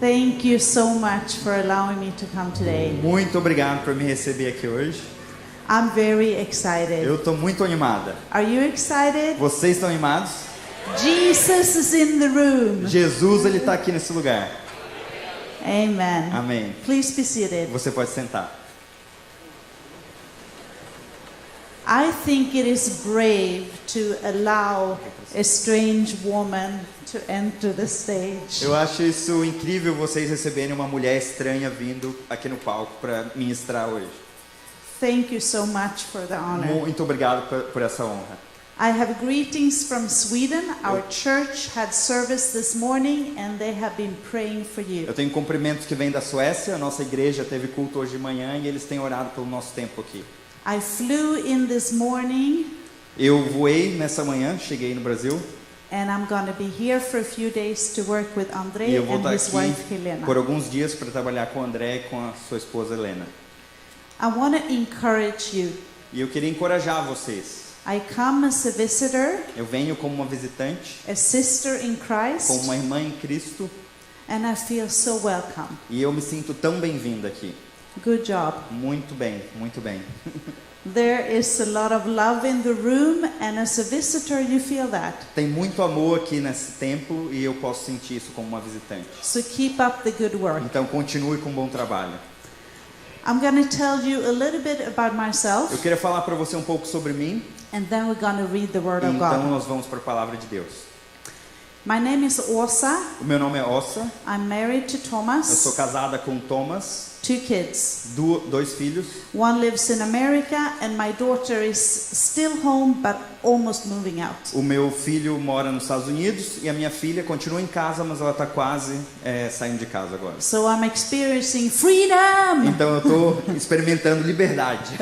Thank you so much for allowing me to come today. Muito obrigado por me receber aqui hoje. I'm very excited. Eu estou muito animada. Are you excited? Vocês estão animados? Jesus is in the room. Jesus, ele está aqui nesse lugar. Amen. Amém. Please be seated. Você pode sentar. I think it is brave to allow a strange woman to enter the stage. Eu acho isso incrível, vocês receberem uma mulher estranha vindo aqui no palco para ministrar hoje. Thank you so much for the honor. Muito obrigado por essa honra. I have greetings from Sweden. Our church had service this morning and they have been praying for you. Eu tenho cumprimentos que vêm da Suécia. A nossa igreja teve culto hoje de manhã e eles têm orado pelo nosso tempo aqui. I flew in this morning. Eu voei nessa manhã, cheguei no Brasil. And I'm going to be here for a few days to work with André E eu vou and estar his aqui wife Helena. por alguns dias para trabalhar com o André e com a sua esposa Helena. I want to encourage you. E eu queria encorajar vocês. I come as a visitor, Eu venho como uma visitante, a sister in Christ, como uma irmã em Cristo, and I feel so welcome. e eu me sinto tão bem-vinda aqui. Good job. Muito bem, muito bem. There is a lot of love in the room, and as a visitor you feel that. Tem muito amor aqui nesse templo e eu posso sentir isso como uma visitante. So keep up the good work. Então continue com um bom trabalho. I'm going to tell you a little bit about myself, Eu queria falar para você um pouco sobre mim, and then we're going to read the Word of então God. nós vamos para a palavra de Deus. My name is Åsa. O meu nome é Ossa, I'm married to eu sou Thomas. casada com o Thomas, 2 kids. dois filhos. One lives in America, and my daughter is still home but almost moving out. O meu filho mora nos Estados Unidos e a minha filha continua em casa, mas ela está quase saindo de casa agora. So I'm experiencing freedom. Então eu estou experimentando liberdade.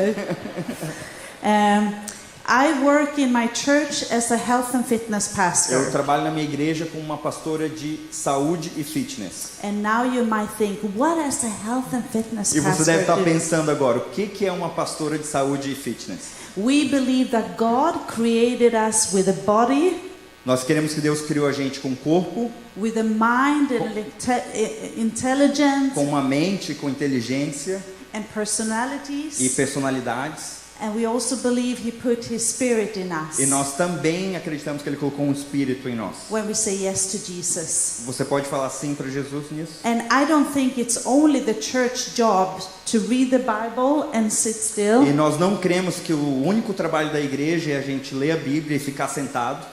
I work in my church as a health and fitness Eu pastor. trabalho na minha igreja como uma pastora de saúde e fitness. And now you might think, what does a health and fitness E você deve estar pastor do? pensando agora, o que é uma pastora de saúde e fitness? We believe that God created us with a body, Nós queremos que Deus criou a gente com um corpo, with a mind and intelligence com uma mente, com inteligência and e personalities. personalidades. And we also believe He put His Spirit in us E nós também acreditamos que Ele colocou um espírito em nós. when we say yes to Jesus. Você pode falar sim para Jesus nisso? And I don't think it's only the church job to read the Bible and sit still. E nós não cremos que o único trabalho da igreja é a gente ler a Bíblia e ficar sentado.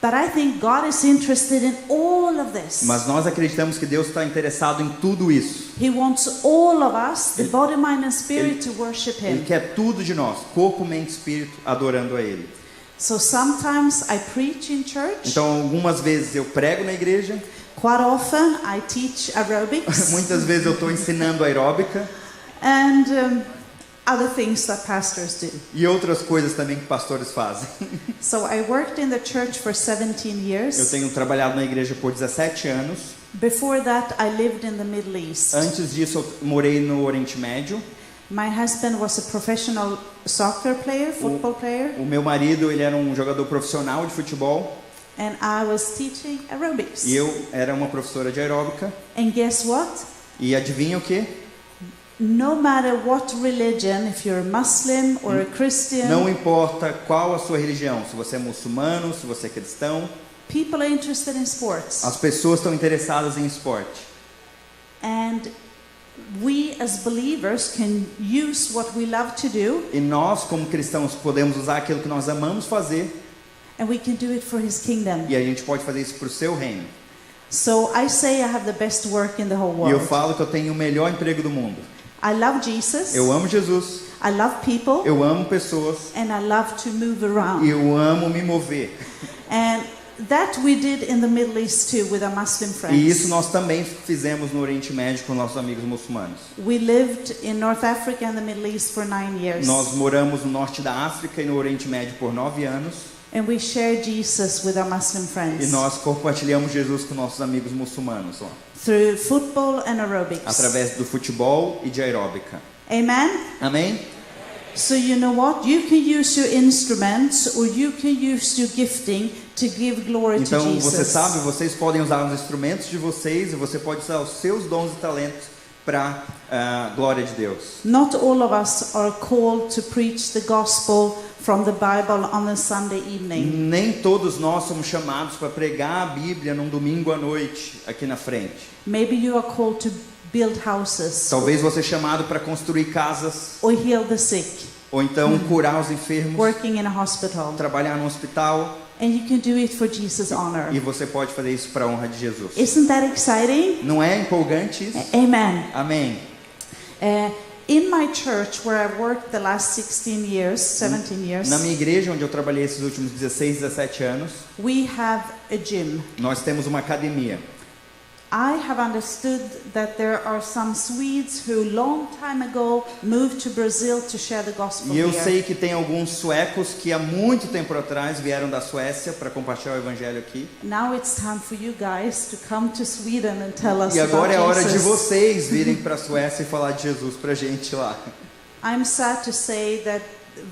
But I think God is interested in all of this. Mas nós acreditamos que Deus está interessado em tudo isso. He wants all of us, the body, mind and spirit, to worship Ele Him. quer tudo de nós, corpo, mente e espírito, adorando a Ele. So sometimes I preach in church. Então, algumas vezes eu prego na igreja, Quite often I teach aerobics muitas vezes eu estou ensinando aeróbica and other things that pastors do. e outras coisas também que pastores fazem. So I worked in the church for 17 Eu years. tenho trabalhado na igreja por 17 anos. Before that I lived in the Middle East. Antes disso, eu morei no Oriente Médio. My husband was a professional soccer player, football player, O meu marido, ele era um jogador profissional de futebol and I was teaching aerobics. e eu era uma professora de aeróbica. And guess what? E adivinha o quê? No matter what religion, if you're a Muslim or a Christian, Não importa qual a sua religião, se você é muçulmano, se você é cristão, people are interested in sports. as pessoas estão interessadas em esporte. And we as believers can use what we love to do, E nós, como cristãos, podemos usar aquilo que nós amamos fazer and we can do it for His kingdom. e a gente pode fazer isso para o seu reino. So I say I have the best work in the whole E eu world. falo que eu tenho o melhor emprego do mundo. I love Jesus, Eu amo Jesus, I love people, eu amo pessoas and I love to move e around. eu amo me mover. And that we did in the Middle East too with our Muslim E isso friends. nós também fizemos no Oriente Médio com nossos amigos muçulmanos. We lived in North Africa and the Middle East for 9 years. Nós moramos no norte da África e no Oriente Médio por 9 anos. And we shared Jesus with our Muslim E friends nós compartilhamos Jesus com nossos amigos muçulmanos, ó, through football and aerobics. através do futebol e de aeróbica. Amen? Amém? So you know what? You can use your instruments or you can use your gifting to give glory to Então, Jesus. você sabe, vocês podem usar os instrumentos de vocês e você pode usar os seus dons e talentos para a glória de Deus. Not all of us are called to preach the gospel from the Bible on a Sunday evening. Nem todos nós somos chamados para pregar a Bíblia num domingo à noite aqui na frente. Maybe you are called to build houses Talvez você é chamado para construir casas or heal the sick, ou então curar os enfermos, working in a hospital. trabalhar no hospital, And you can do it for Jesus' honor. e você pode fazer isso para a honra de Jesus. Isn't that exciting? Não é empolgante isso? Amen. Amém. In my church, where I've worked the last 16 years, 17 years, Na minha igreja, onde eu trabalhei esses últimos 16, 17 anos, we have a gym. nós temos uma academia. I have understood that there are some Swedes who long time ago moved to Brazil to share the gospel E eu here. sei que tem alguns suecos que há muito tempo atrás vieram da Suécia para compartilhar o evangelho aqui. Now it's time for you guys to come to Sweden and tell us E agora é about hora de Jesus. vocês virem para a Suécia e falar de Jesus para a gente lá. I'm sad to say that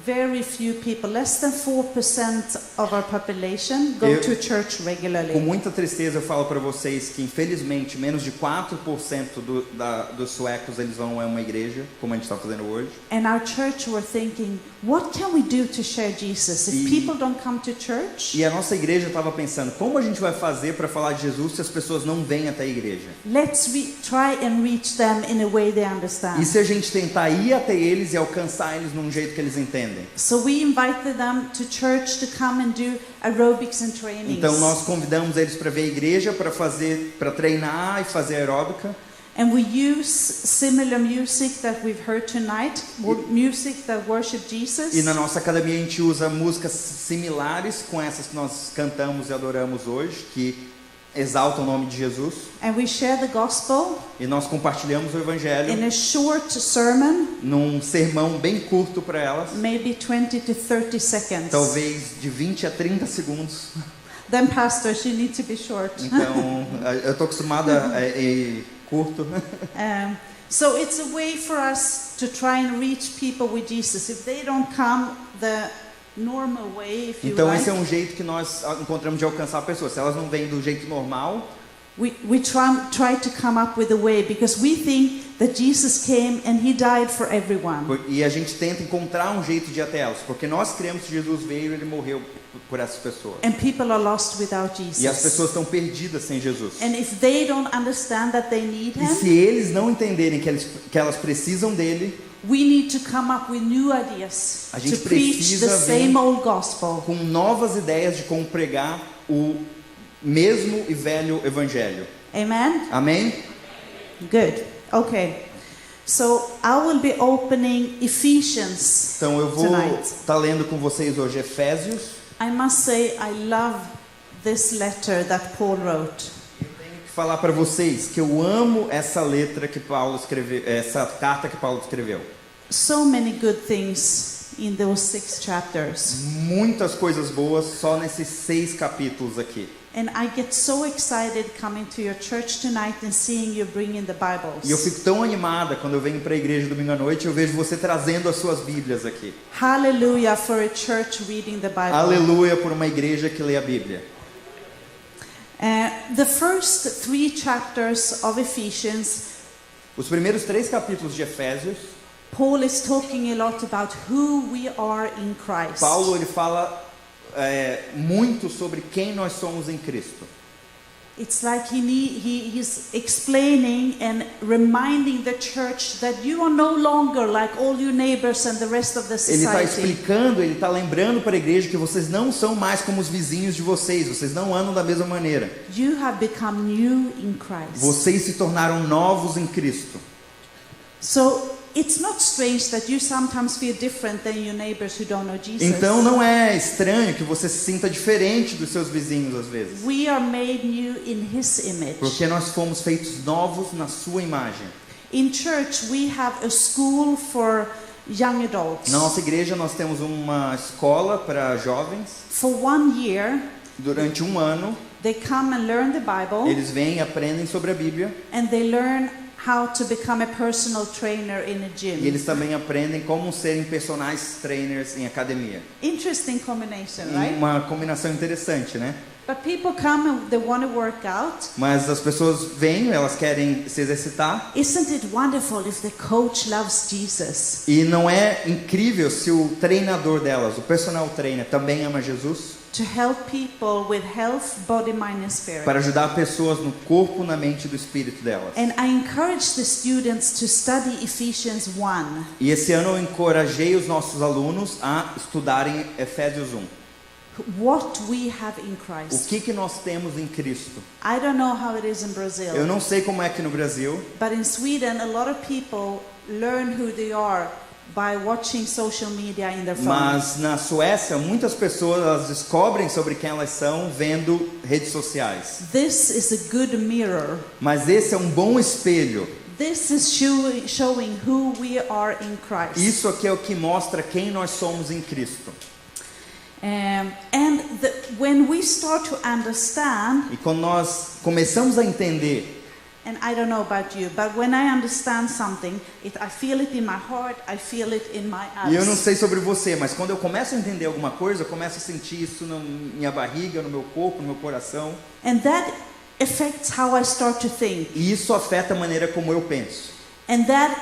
very few people, less than 4% of our population, go Eu- to church Com regularly. muita tristeza eu falo para vocês que infelizmente menos de 4% dos suecos eles vão a uma igreja, como a gente está fazendo hoje. And our church were thinking, what can we do to share Jesus? If E- people don't come to church, E a nossa igreja estava pensando, como a gente vai fazer para falar de Jesus se as pessoas não vêm até a igreja? let's try and reach them in a way they E understand. se a gente tentar ir até eles e alcançar eles num jeito que eles entendem? So we invited them to church to come and do aerobics and trainings. Então nós convidamos eles para vir à igreja para treinar e fazer aeróbica. And we use similar music that we've heard tonight, music that worship Jesus. E na nossa academia a gente usa músicas similares com essas que nós cantamos e adoramos hoje, que exaltam o nome de Jesus. And we share the gospel E nós compartilhamos o evangelho in a short sermon, num sermão bem curto para elas, maybe 20 to 30 seconds. talvez de 20 a 30 segundos. Then pastors, you need to be short. Então, eu estou acostumada a ir curto. So it's a way for us to try and reach people with Jesus. If they don't come the normal way, if you Então like, esse é um jeito que nós encontramos de alcançar pessoas. Se elas não vêm do jeito normal, we try to come up with a way, because we think that Jesus came and he died for everyone. e a gente tenta encontrar um jeito de ir até elas, porque nós cremos que Jesus veio e ele morreu por essas pessoas. And people are lost without Jesus. E as pessoas estão perdidas sem Jesus. And if they don't understand that they need E se him, eles não entenderem que elas precisam dele, we need to come up with new ideas A gente to preach precisa the vir same old gospel. com novas ideias de como pregar o mesmo e velho evangelho. Amen? Amém? Good. Okay. So I will be opening Ephesians Então eu vou tonight. estar lendo com vocês hoje Efésios. I must say I love this letter that Paul wrote. Eu tenho que falar para vocês que eu amo essa letra que Paulo escreveu, essa carta que Paulo escreveu. So many good things in those 6 chapters. Muitas coisas boas só nesses 6 capítulos aqui. And I get so excited coming to your church tonight and seeing you bring in the Bibles. E eu fico tão animada quando eu venho para a igreja domingo à noite, eu vejo você trazendo as suas Bíblias aqui. Hallelujah for a church reading the Bible. Aleluia por uma igreja que lê a Bíblia. The first 3 chapters of Ephesians, Os primeiros 3 capítulos de Efésios, Paul is talking a lot about who we are in Christ. Paulo ele fala muito sobre quem nós somos em Cristo. It's like he's explaining and reminding the church that you are no longer like all your neighbors and the rest of the Ele está society. explicando, ele está lembrando para a igreja que vocês não são mais como os vizinhos de vocês não andam da mesma maneira. You have become new in Christ. Vocês se tornaram novos em Cristo. So it's not strange that you sometimes feel different than your neighbors who don't know Jesus. Então não é estranho que você se sinta diferente dos seus vizinhos às vezes. We are made new in His image. Porque nós fomos feitos novos na sua imagem. In church we have a school for young adults. Na nossa igreja nós temos uma escola para jovens. For 1 year, Durante um ano, they come and learn the Bible, eles vêm e aprendem sobre a Bíblia. and they learn how to become a personal trainer in a E gym. eles também aprendem como serem personagens trainers em academia. Interesting combination, E right? uma combinação interessante, né? But people come and they want to work out. Mas as pessoas vêm, elas querem se exercitar. Isn't it wonderful if the coach loves Jesus? E não é incrível se o treinador delas, o personal trainer, também ama Jesus? To help people with health, body, mind and spirit. Para ajudar pessoas no corpo, na mente e do espírito delas. And I encourage the students to study Ephesians 1. E esse ano eu encorajei os nossos alunos a estudarem Efésios 1. What we have in O Christ. que nós temos em Cristo? I don't know how it is in Eu Brazil, não sei como é aqui no Brasil, but in Sweden a lot of people learn who they are by watching social media in their phone. mas na Suécia muitas pessoas elas descobrem sobre quem elas são vendo redes sociais. This is a good mirror. Mas esse é um bom espelho. This is showing who we are in Christ. Isso aqui é o que mostra quem nós somos em Cristo. When we start to understand, E quando nós começamos a entender, and I don't know about you, but when I understand something, I feel it in my heart, I feel it in my e eu não eyes. sei sobre você, mas quando eu começo a entender alguma coisa, eu começo a sentir isso na minha barriga, no meu corpo, no meu coração. And that affects how I start to think. E isso afeta a maneira como eu penso. And that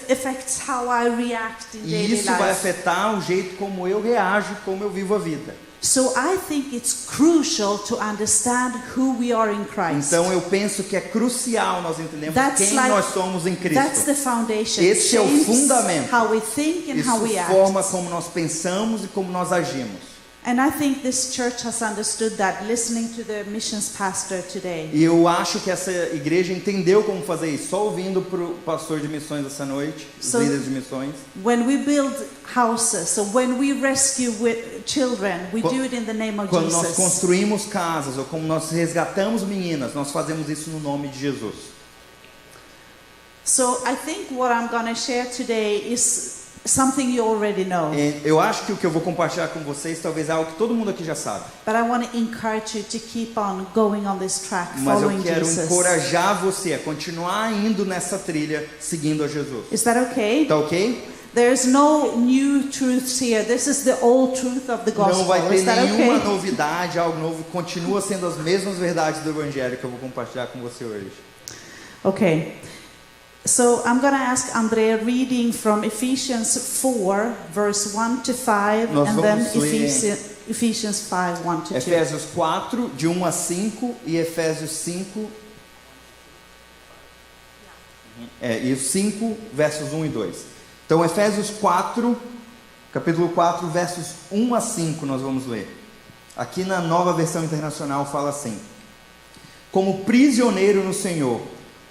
affects how I react in E daily isso vai life. afetar o jeito como eu reajo, como eu vivo a vida. So I think it's crucial to understand who we are in Christ. Então eu penso que é crucial nós entendermos That's quem like- nós somos em That's Cristo. the foundation. Esse é o Shapes fundamento. how we think and how Isso we act. forma como nós pensamos e como nós agimos. And I think this church has understood that, listening to the missions pastor today. E eu acho que essa igreja entendeu como fazer isso, só ouvindo para o pastor de missões essa noite, os So- líderes de missões. When we build houses, so when we rescue children, we do it in the name of Quando nós Jesus. construímos casas ou como nós resgatamos meninas, nós fazemos isso no nome de Jesus. So I think what I'm going to share today is something you already know. E eu acho que o que eu vou compartilhar com vocês talvez é algo que todo mundo aqui já sabe. But I want to encourage you to keep on going on this track, Mas eu following quero Jesus. encorajar você a continuar indo nessa trilha, seguindo a Jesus. Is that okay? Tá ok? There's no new truths here. This is the old truth of the gospel. Não vai ter Is that nenhuma okay? novidade, algo novo. Continua sendo as mesmas verdades do Evangelho que eu vou compartilhar com você hoje. Okay. So I'm going to ask Andrea reading from Ephesians 4, verse 1 to 5, Nós and then vamos ler Ephesians 5, 1 to 2. Efésios 4, de 1 a 5 e Efésios 5, e os 5, versos 1 e 2. Então, Efésios 4, capítulo 4, versos 1 a 5, nós vamos ler. Aqui na Nova Versão Internacional fala assim: Como prisioneiro no Senhor,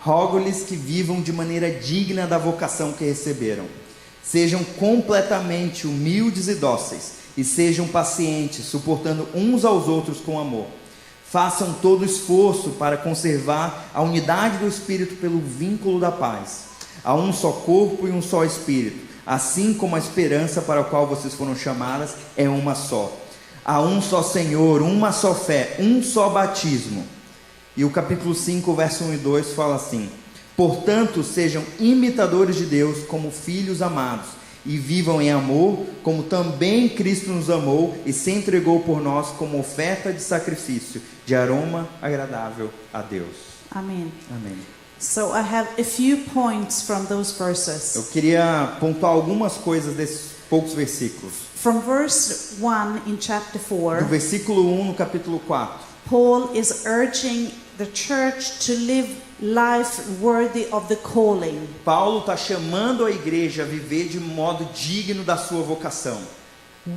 rogo-lhes que vivam de maneira digna da vocação que receberam. Sejam completamente humildes e dóceis, e sejam pacientes, suportando uns aos outros com amor. Façam todo esforço para conservar a unidade do Espírito pelo vínculo da paz. Há um só corpo e um só Espírito, assim como a esperança para a qual vocês foram chamadas é uma só. Há um só Senhor, uma só fé, um só batismo. E o capítulo 5, verso 1 e 2 fala assim: Portanto, sejam imitadores de Deus como filhos amados, e vivam em amor, como também Cristo nos amou e se entregou por nós como oferta de sacrifício, de aroma agradável a Deus. Amen. Amém. So I have a few points from those verses. Eu queria pontuar algumas coisas desses poucos versículos. From verse 1 in chapter Do 4, versículo 1 no capítulo 4. Paul is urging the church to live life worthy of the calling. Paulo está chamando a igreja a viver de modo digno da sua vocação.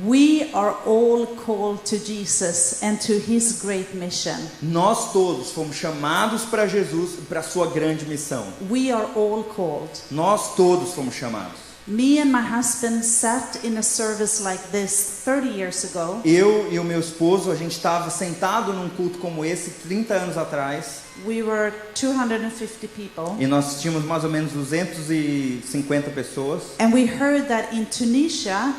We are all called to Jesus and to his great mission. Nós todos fomos chamados para Jesus e para a sua grande missão. We are all called. Nós todos fomos chamados. Me and my husband sat in a service like this 30 years ago. Eu e o meu esposo, a gente estava sentado num culto como esse 30 anos atrás. We were 250 people. E nós tínhamos mais ou menos 250 pessoas. And we heard that in Tunisia,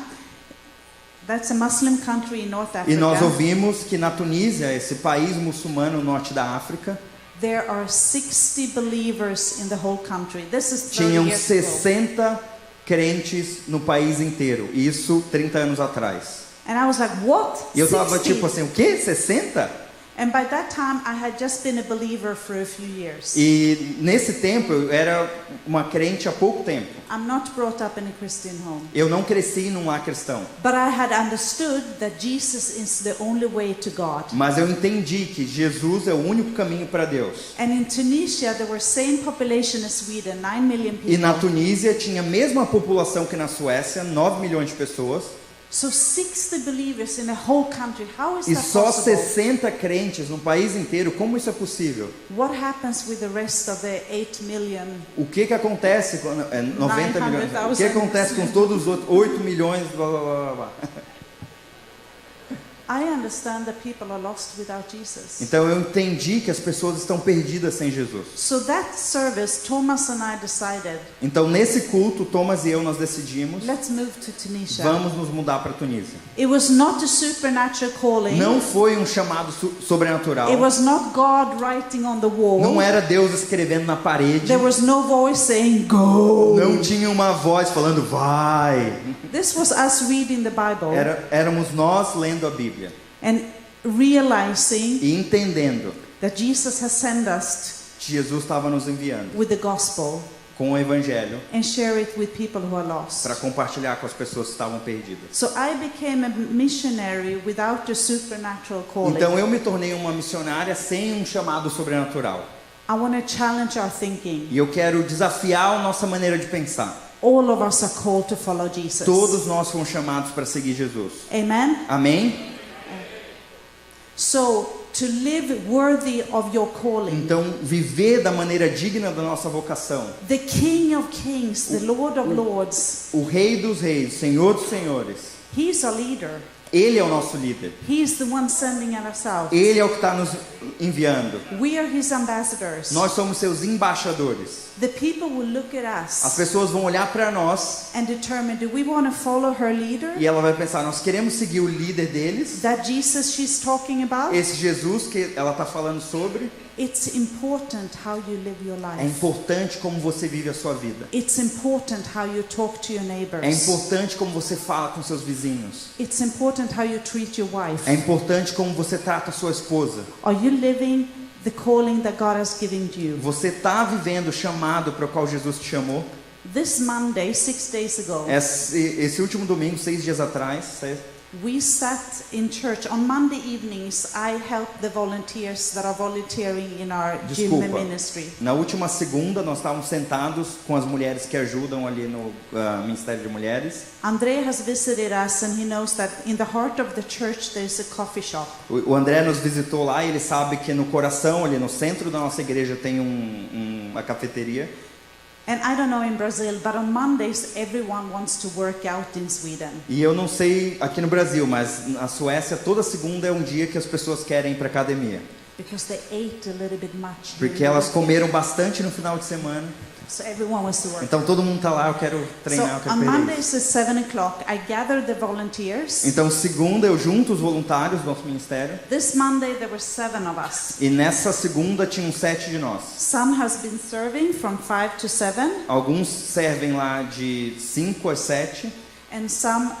that's a Muslim country in North Africa. E nós ouvimos que na Tunísia, esse país muçulmano no norte da África, there are 60 believers in the whole country. This is 30 Tinham years ago. 60 crentes no país inteiro. Isso 30 anos atrás. And I was like, what? E eu tava 60? tipo assim, o quê? 60? And by that time, I had just been a believer for a few years. E nesse tempo eu era uma crente há pouco tempo. I'm not brought up in a Christian home. Eu não cresci num lar cristão. But I had understood that Jesus is the only way to God. Mas eu entendi que Jesus é o único caminho para Deus. And in Tunisia, there were same population as Sweden, 9 million people. E na Tunísia tinha a mesma população que na Suécia, 9 milhões de pessoas. So 60 believers in a whole country. How is E that só possible? 60 crentes no país inteiro. Como isso é possível? What happens with the rest of the 8 million? O que acontece com 90 milhões? 900,000. O que acontece com todos os outros 8 milhões? Blá, blá, blá, blá. I understand that people are lost without Jesus. Então eu entendi que as pessoas estão perdidas sem Jesus. So that service, Thomas and I decided, Então nesse culto, Thomas e eu nós decidimos, let's move to Tunisia. vamos nos mudar para Tunísia. It was not a supernatural calling. Não foi um chamado sobrenatural. It was not God writing on the wall. Não era Deus escrevendo na parede. There was no voice saying, go. Não tinha uma voz falando vai. This was us reading the Bible Éramos nós lendo a Bíblia and realizing e entendendo that Jesus has sent us que Jesus estava nos enviando with the gospel com o evangelho and share it with people who are lost. para compartilhar com as pessoas que estavam perdidas. So I became a missionary without a supernatural calling. Então eu me tornei uma missionária sem um chamado sobrenatural. I want to challenge our thinking. E eu quero desafiar a nossa maneira de pensar. All of us are called to follow Jesus. Todos nós fomos chamados para seguir Jesus. Amen. Amém? So to live worthy of your calling. Então, viver da maneira digna da nossa vocação. The King of Kings, the Lord of Lords, O Rei dos Reis, Senhor dos Senhores. He's our leader. Ele é o nosso líder. He's the one sending ourselves. Ele é o que está nos enviando. We are His ambassadors. Nós somos seus embaixadores. The people will look at us As pessoas vão olhar para nós and determine, do we want to follow her leader? e ela vai pensar, nós queremos seguir o líder deles, That Jesus she's talking about? esse Jesus que ela está falando sobre. It's important how you live your É life. importante como você vive a sua vida. It's important how you talk to your É neighbors. importante como você fala com seus vizinhos. It's important how you treat your wife. É importante como você trata a sua esposa. Are you living the calling that God has given you? Você está vivendo o chamado para o qual Jesus te chamou? This Monday, 6 days ago, Esse último domingo, 6 dias atrás, we sat in church. On Monday evenings, I help the volunteers that are volunteering in our gym Desculpa. ministry. Na última segunda, nós estávamos sentados com as mulheres que ajudam ali no Ministério de Mulheres. Andrea has visited us and he knows that in the heart of the church there is a coffee shop. O André nos visitou lá e ele sabe que no coração, ali no centro da nossa igreja, tem uma cafeteria. And I don't know in Brazil, but on Mondays everyone wants to work out in Sweden. E eu não sei aqui no Brasil, mas na Suécia toda segunda é um dia que as pessoas querem ir para academia. Because they ate a little bit much. Porque elas comeram bastante no final de semana. So everyone wants to work. Então todo mundo tá lá, eu quero So treinar, eu quero on perder isso. Mondays at 7 o'clock, I gather the volunteers. Então segunda eu junto os voluntários do nosso ministério. This Monday there were 7 of us. E nessa segunda tinham 7 de nós. Some has been serving from 5 to 7, Alguns servem lá de 5 às 7. and some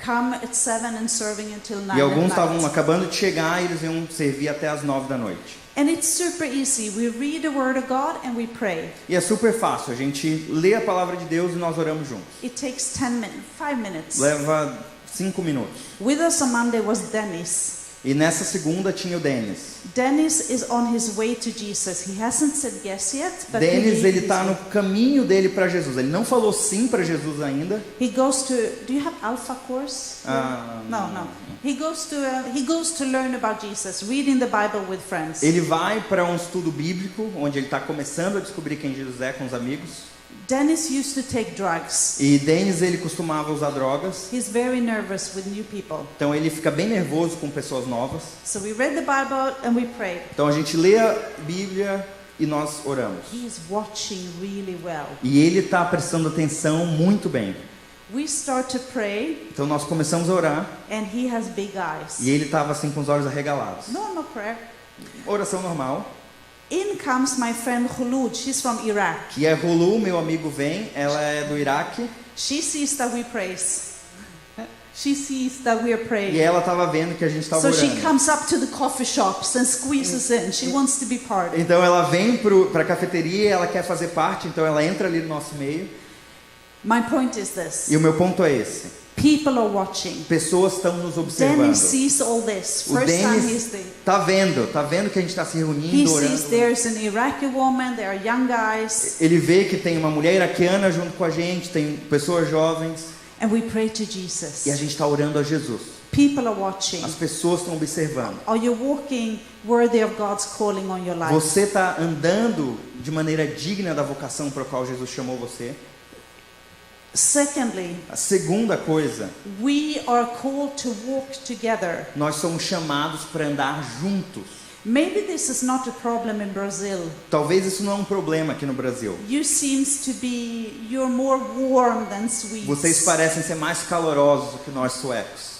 come at 7 and serving until 9 E alguns at estavam night. acabando de chegar e eles iam servir até as 9 da noite. And it's super easy. We read the Word of God and we pray. E é super fácil, a gente lê a palavra de Deus e nós oramos juntos. It takes 10 minutes, 5 minutes. Leva 5 minutos. With us on Monday was Dennis. E nessa segunda tinha o Denis. Dennis is on his way to Jesus. He hasn't said yes yet, but Denis, ele he's está no caminho dele para Jesus. Ele não falou sim para Jesus ainda. He goes to. Do you have Alpha course? No. He goes to learn about Jesus, reading the Bible with friends. Ele vai para um estudo bíblico, onde ele está começando a descobrir quem Jesus é com os amigos. Dennis used to take drugs. E Denis, ele costumava usar drogas. He's very nervous with new people. Então ele fica bem nervoso com pessoas novas. So we read the Bible and we prayed. Então a gente lê a Bíblia e nós oramos. He's watching really well. E ele está prestando atenção muito bem. We start to pray Então nós começamos a orar and he has big eyes. e ele estava assim com os olhos arregalados. Normal prayer. Oração normal. in comes my friend Khulud. She's from Iraq. E a Rulu, meu amigo, vem, ela é do Iraque, She sees that we praise. She sees that we are e praying. ela estava vendo que a gente estava So she orando. comes up to the coffee shops and squeezes in. She wants to be part. Então ela vem para a cafeteria, ela quer fazer parte, então ela entra ali no nosso meio. My point is this. E o meu ponto é esse. People are watching. Pessoas estão nos observando. Dennis sees all this. O First time he's Denis there. tá vendo que a gente está se He reunindo, sees orando. there's an Iraqi woman, there are young guys, Ele vê que tem uma mulher iraquiana junto com a gente, tem pessoas jovens, and we pray to e a Jesus. gente está orando a Jesus. People are watching. As pessoas estão observando. Are you walking worthy of God's calling on your life? Você está andando de maneira digna da vocação para a qual Jesus chamou você? Secondly, A segunda coisa, we are called to walk together. nós somos chamados para andar juntos. Maybe this is not a problem in Brazil. Talvez isso não é um problema aqui no Brasil. You're more warm than Swedes. Vocês parecem ser mais calorosos do que nós suecos.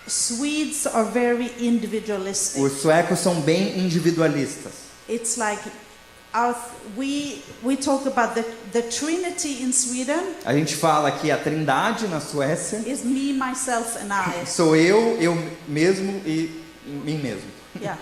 Swedes are very individualistic. Os suecos são bem individualistas. It's like we talk about the Trinity in Sweden A gente fala que a Trindade na Suécia is me, myself and I. sou eu mesmo e mim mesmo. Yeah.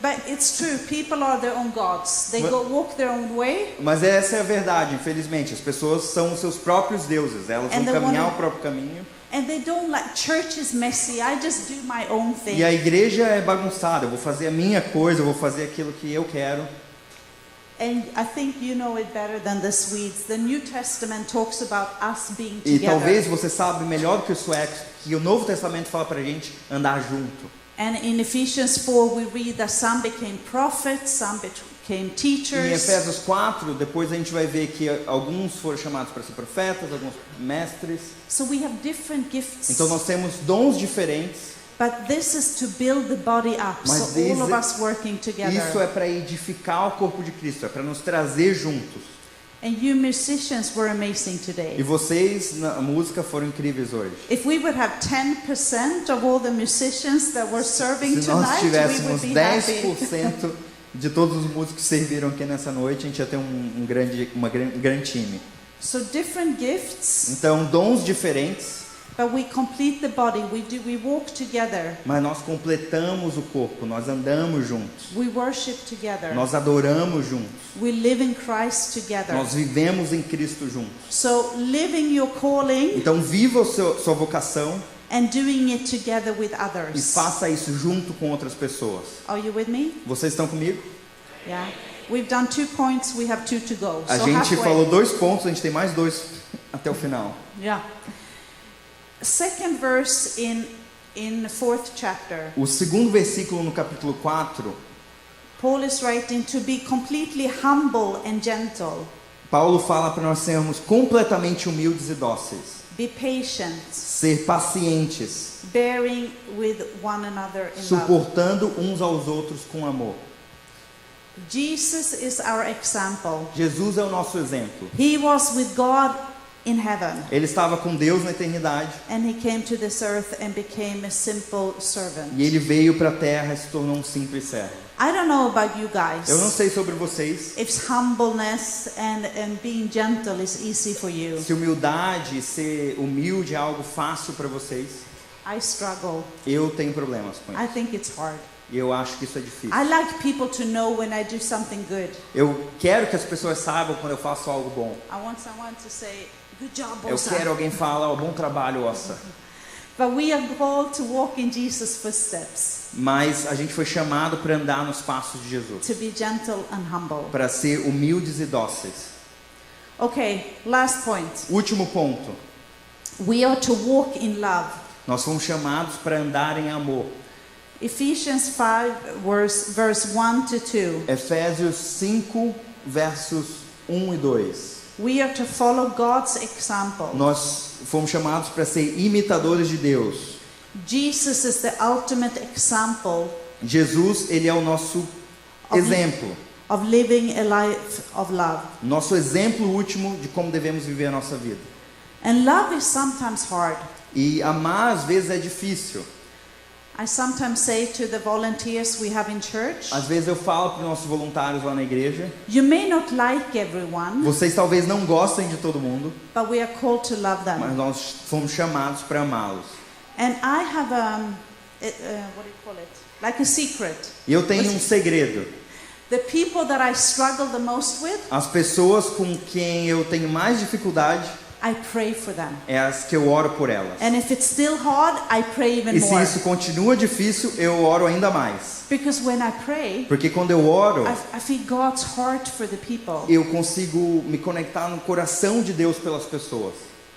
But it's true. People are their own gods. They walk their own way. Mas essa é a verdade, infelizmente. As pessoas são os seus próprios deuses. Elas vão caminhar o próprio caminho. And they don't like church is messy. I just do my own thing. E a igreja é bagunçada. Eu vou fazer a minha coisa, eu vou fazer aquilo que eu quero. And I think you know it better than the Swedes. The New Testament talks about us being E together. talvez você saiba melhor do que os suecos que o Novo Testamento fala pra gente andar junto. And in Ephesians 4 we read that some became prophets, some became teachers. Em Efésios 4, depois a gente vai ver que alguns foram chamados para ser profetas, alguns mestres. So we have different gifts. Então nós temos dons diferentes. But this is to build the body up. Mas So all of us working together. Isso é para edificar o corpo de Cristo, é para nos trazer juntos. And you musicians were amazing today. E vocês na música foram incríveis hoje. If we would have 10% of all the musicians that were serving Se nós tonight, we tivéssemos would be happy. 10% de todos os músicos que serviram aqui nessa noite, a gente ia ter um grande time. So different gifts, Então, dons diferentes, but we complete the body. We walk together. mas nós completamos o corpo, nós andamos juntos, We worship together. nós adoramos juntos, We live in Christ together. nós vivemos em Cristo juntos. So living your calling Então, viva sua vocação and doing it together with e others. faça isso junto com outras pessoas. Are you with me? Vocês estão comigo? Yeah. We've done 2 points, we have 2 to go. A So gente halfway. falou 2 pontos, a gente tem mais 2 até o final. Yeah. Second verse in 4th chapter. O segundo versículo no capítulo 4, Paul is writing to be completely humble and gentle. Paulo fala para nós sermos completamente humildes e dóceis, Be patient, ser pacientes, bearing with one another in love. suportando uns aos outros com amor. Jesus is our example. Jesus é o nosso exemplo. He was with God in heaven, Ele estava com Deus na eternidade and he came to this earth and became a simple servant. e ele veio para a terra e se tornou um simples servo. I don't know about you guys. Eu não sei sobre vocês, If humbleness and being gentle is easy for you. se humildade, ser humilde é algo fácil para vocês. I struggle. Eu tenho problemas com I isso. think it's hard. E eu acho que isso é difícil. I like people to know when I do something good. Eu quero que as pessoas saibam quando eu faço algo bom. I want someone to say, "Good job, Eu Osa." quero alguém falar, oh, bom trabalho, Ossa. But we are called to walk in Jesus' footsteps, Mas a gente foi chamado para andar nos passos de Jesus, to be gentle and humble. para ser humildes e dóceis. Okay, last point. Último ponto. We are to walk in love. Nós fomos chamados para andar em amor. Ephesians 5 verse 1 to 2. Efésios 5, versos 1 e 2. We are to follow God's example. Nós fomos chamados para ser imitadores de Deus. Jesus is the ultimate example Jesus, ele é o nosso exemplo. of living a life of love. Nosso exemplo último de como devemos viver a nossa vida. And love is sometimes hard. E amar às vezes é difícil. But we are called to walk in love. Ephesians 5 verse 1 to 2. We are to follow God's example. Jesus is the ultimate example of living a life of love. Nosso exemplo último de como devemos viver a nossa vida. I sometimes say to the volunteers we have in church, Às vezes eu falo para os nossos voluntários lá na igreja, you may not like everyone, vocês talvez não gostem de todo mundo, but we are called to love them. mas nós fomos chamados para amá-los. And I have what do you call it? Like a secret. E eu tenho um segredo. The people that I struggle the most with, As pessoas com quem eu tenho mais dificuldade I pray for them. é as que eu oro por elas. And if it's still hard, I pray even E se more. isso continua difícil, eu oro ainda mais. Because when I pray, Porque quando eu oro, I feel God's heart for the people. eu consigo me conectar no coração de Deus pelas pessoas.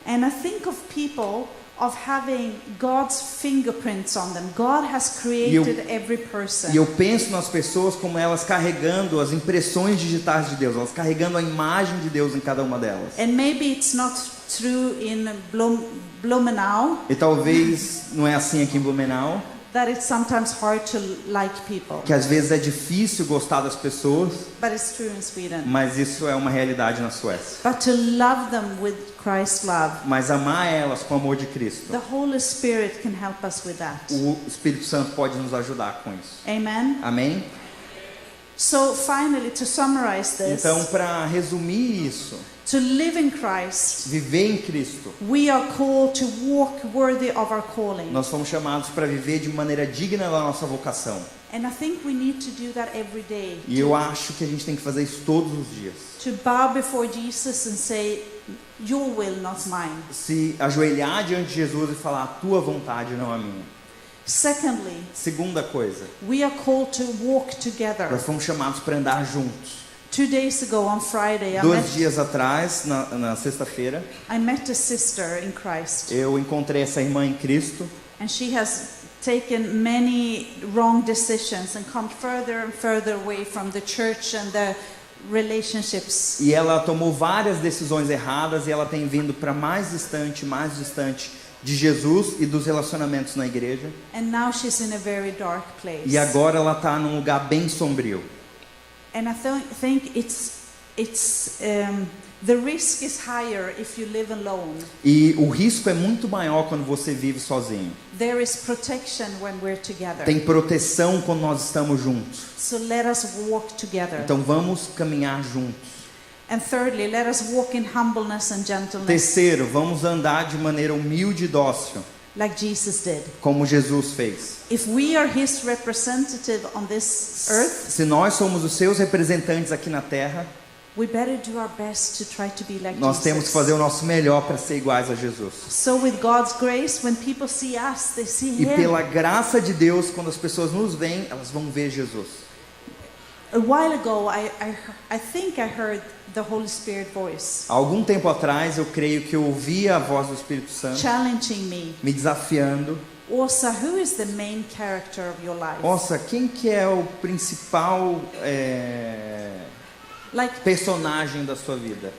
And I think of people of having God's fingerprints on them. God has created every person. E eu penso nas pessoas como elas carregando as impressões digitais de Deus, elas carregando a imagem de Deus em cada uma delas. And maybe it's not true in Blumenau, E talvez não é assim aqui em Blumenau, that it's sometimes hard to like people. que às vezes é difícil gostar das pessoas, But it's true in Sweden. mas isso é uma realidade na Suécia. But to love them with Christ's love. Mas amar elas com o amor de Cristo. The Holy Spirit can help us with that. O Espírito Santo pode nos ajudar com isso. Amen. Amém? So finally, to summarize this, Então, para resumir isso, to live in Christ, viver em Cristo, we are called to walk worthy of our calling. nós fomos chamados para viver de maneira digna da nossa vocação. And I think we need to do that every day. E eu acho que a gente tem que fazer isso todos os dias. To bow before Jesus and say, your will, not mine. Se ajoelhar diante de Jesus e falar, a tua vontade, não a minha. Secondly, Segunda coisa, we are called to walk together. nós fomos chamados para andar juntos. 2 days ago on Friday, 2 dias atrás, na sexta-feira, I met a sister in Christ. eu encontrei essa irmã em Cristo. And she has taken many wrong decisions and come further and further away from the church and the relationships. E ela tomou várias decisões erradas e ela tem vindo para mais distante de Jesus e dos relacionamentos na igreja. And now she's in a very dark place. E agora ela está num lugar bem sombrio. And I think the risk is higher if you live alone. E o risco é muito maior quando você vive sozinho. There is protection when we're together. Tem proteção quando nós estamos juntos. So let us walk together. Então vamos caminhar juntos. And thirdly, let us walk in humbleness and gentleness. Terceiro, vamos andar de maneira humilde e dócil, Like Jesus did. como Jesus fez. If we are His representative on this earth, Se nós somos os seus representantes aqui na terra, we better do our best to try to be like nós temos que fazer o Jesus. nosso melhor para ser iguais a Jesus. So with God's grace, when people see us, they see E Him. pela graça de Deus, quando as pessoas nos veem, elas vão ver Jesus. A while ago, I think I heard the Holy Spirit voice Há algum tempo atrás, eu creio que eu ouvi a voz do Espírito Santo challenging me. me desafiando. Osa, who is the main character of your life? Nossa, quem que é o principal Like personagem da sua vida?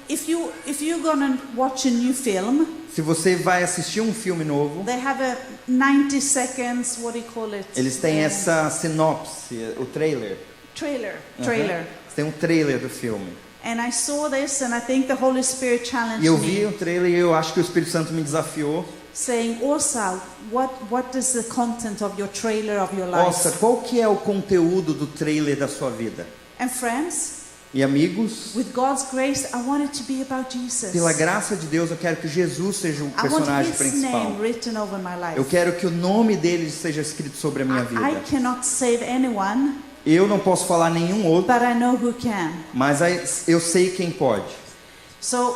if you're gonna watch a new film, Se você vai assistir um filme novo, they have a 90 seconds, what do you call it? eles têm essa sinopse, o trailer. Trailer. Você tem um trailer do filme. And I saw this and I think the Holy Spirit challenged E eu vi me, o trailer e eu acho que o Espírito Santo me desafiou. saying, Osa, what is the content of your trailer of your life? Nossa, qual que é o conteúdo do trailer da sua vida? And friends, E amigos, with God's grace, I want it to be about Jesus. pela graça de Deus, eu quero que Jesus seja o I want personagem His principal. name written over my life. Eu quero que o nome dele seja escrito sobre a minha I vida. cannot save anyone, Eu não posso falar nenhum outro, but I know who can. mas eu sei quem pode. So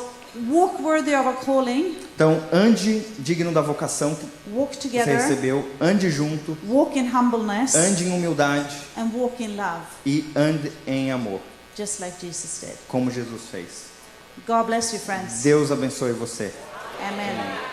walk worthy of a calling, Então, ande digno da vocação que walk você together, recebeu, ande junto, walk in humbleness, ande em humildade and walk in love, e ande em amor, just like Jesus did. como Jesus fez. God bless you, friends. Deus abençoe você. Amen.